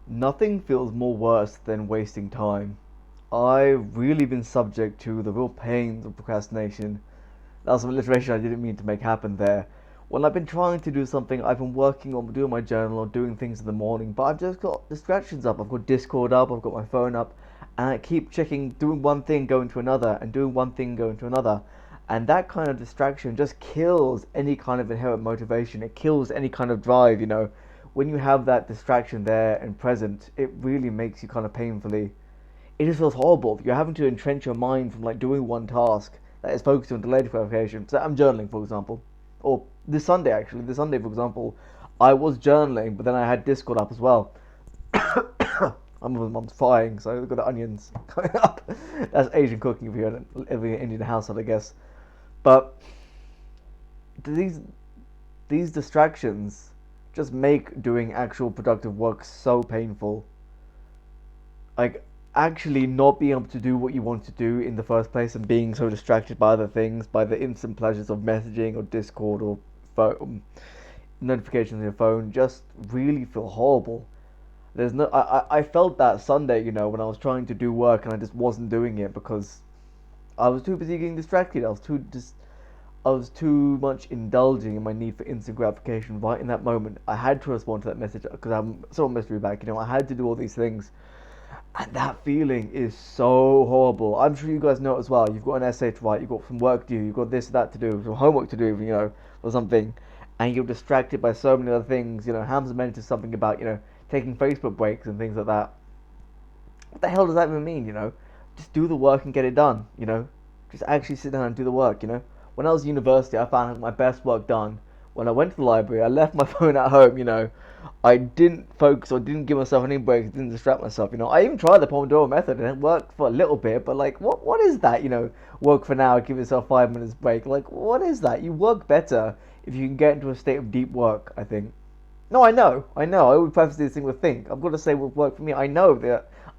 Nothing feels more worse than wasting time. I've really been subject to the real pains of procrastination. That's some alliteration I didn't mean to make happen there. When I've been trying to do something, I've been working on doing my journal or doing things in the morning, but I've just got distractions up. I've got Discord up, I've got my phone up, and I keep checking, doing one thing, going to another, and doing one thing, going to another. And that kind of distraction just kills any kind of inherent motivation. It kills any kind of drive. When you have that distraction there and present, it really makes you kind of painfully. It just feels horrible. You're having to entrench your mind from like doing one task that is focused on delayed gratification. So I'm journaling, for example, or this Sunday actually. This Sunday, for example, I was journaling, but then I had Discord up as well. I'm frying, so I've got the onions coming up. That's Asian cooking if you're in every Indian household, I guess. But these these distractions just make doing actual productive work so painful. Like actually not being able to do what you want to do in the first place and being so distracted by other things, by the instant pleasures of messaging or Discord or phone notifications on your phone, just really feel horrible. There's no I felt that Sunday, when I was trying to do work and I just wasn't doing it because I was too busy getting distracted. I was too much indulging in my need for instant gratification right in that moment. I had to respond to that message because someone messaged me back. I had to do all these things, and that feeling is so horrible. I'm sure you guys know it as well. You've got an essay to write, you've got some work to do, you've got this, that to do, some homework to do, or something, and you're distracted by so many other things. Hamza mentioned something about taking Facebook breaks and things like that. What the hell does that even mean? Just do the work and get it done. Just actually sit down and do the work. When I was at university, I found my best work done when I went to the library. I left my phone at home. I didn't focus or didn't give myself any breaks, didn't distract myself. I even tried the Pomodoro method and it worked for a little bit, but like, what is that? Work for now, give yourself 5 minutes break. Like, what is that? You work better if you can get into a state of deep work, I think. No, I know. I always preface this thing with think. I've got to say what worked for me. I know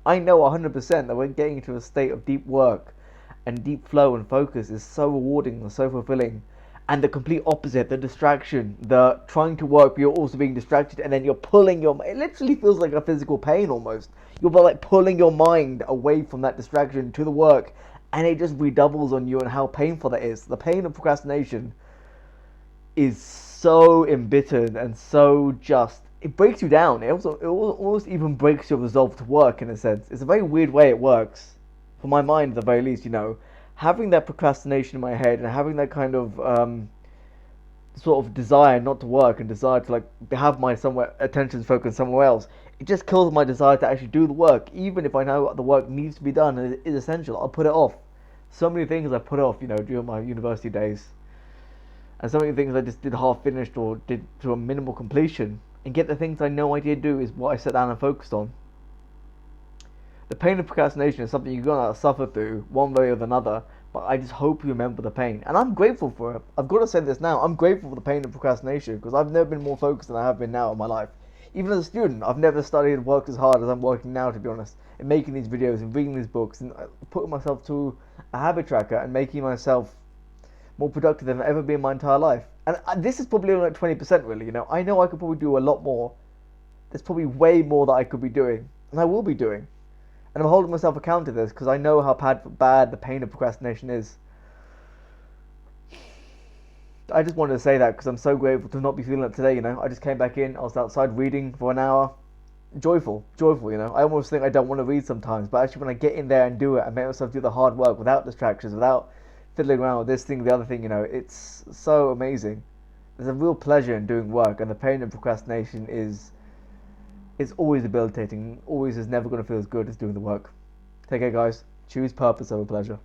100% that when getting into a state of deep work and deep flow and focus is so rewarding and so fulfilling. And the complete opposite, the distraction, the trying to work, but you're also being distracted, and then you're pulling it literally feels like a physical pain almost. You're like pulling your mind away from that distraction to the work, and it just redoubles on you and how painful that is. The pain of procrastination is so embittered and so just, it breaks you down. It almost even breaks your resolve to work in a sense. It's a very weird way it works. For my mind, at the very least, having that procrastination in my head and having that kind of sort of desire not to work and desire to like have my somewhere attention focused somewhere else, it just kills my desire to actually do the work. Even if I know what the work needs to be done and it is essential, I'll put it off. So many things I put off, during my university days, and so many things I just did half finished or did to a minimal completion. And get the things I know I did do is what I sat down and focused on. The pain of procrastination is something you're gonna suffer through one way or another, but I just hope you remember the pain. And I'm grateful for it. I've got to say this now. I'm grateful for the pain of procrastination because I've never been more focused than I have been now in my life. Even as a student, I've never studied and worked as hard as I'm working now, to be honest, in making these videos and reading these books and putting myself to a habit tracker and making myself more productive than I've ever been in my entire life. And this is probably only like 20% really. I know I could probably do a lot more. There's probably way more that I could be doing, and I will be doing. And I'm holding myself accountable to this because I know how bad the pain of procrastination is. I just wanted to say that because I'm so grateful to not be feeling it today. I just came back in, I was outside reading for an hour. Joyful. I almost think I don't want to read sometimes, but actually when I get in there and do it, I make myself do the hard work without distractions, without fiddling around with this thing, the other thing, it's so amazing. There's a real pleasure in doing work, and the pain of procrastination is always debilitating, always is never going to feel as good as doing the work. Take care, guys. Choose purpose over pleasure.